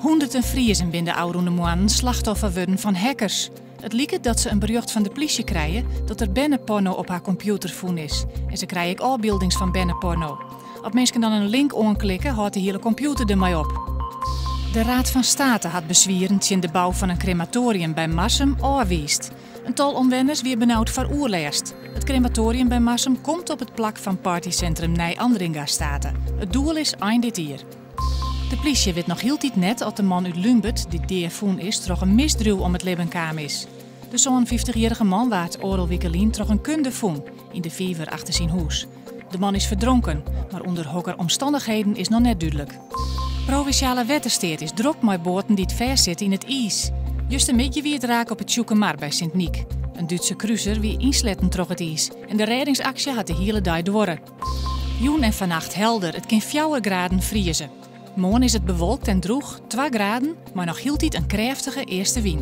Honderden Friezen binnen de oude maanden slachtoffer worden van hackers. Het lijkt dat ze een bericht van de politie krijgen dat er bennenporno op haar computer voen is. En ze krijgen ook afbeeldings van bennenporno. Als mensen dan een link aanklikken, houdt de hele computer ermee op. De Raad van State had bezwierend in de bouw van een crematorium bij Marsum afgewezen. Een tal omwoners weer benauwd veroorloofd. Het crematorium bij Marsum komt op het plak van partycentrum Nij-Andringa-Staten. Het doel is eind dit jaar. De politie weet nog heel tijd net dat de man uit Lumbert, die deervoen is, toch een misdrijf om het leven kwam is. De zo'n 50-jarige man waard Orel Wikkelien toch een kunde voen in de vijver achter zijn huis. De man is verdronken, maar onder welke omstandigheden is nog net duidelijk. Provinciale Wettersteert is druk met boten die het verzitten in het ijs. Just een beetje wie het raak op het Tjoekemar bij Sint-Niek. Een Duitse cruiser wie insletten trok het ijs en de reddingsactie had de hele dag door. Joen en vannacht helder, het kan 4 graden vriezen. Morgen is het bewolkt en droog, 2 graden, maar nog hield het een krachtige eerste wind.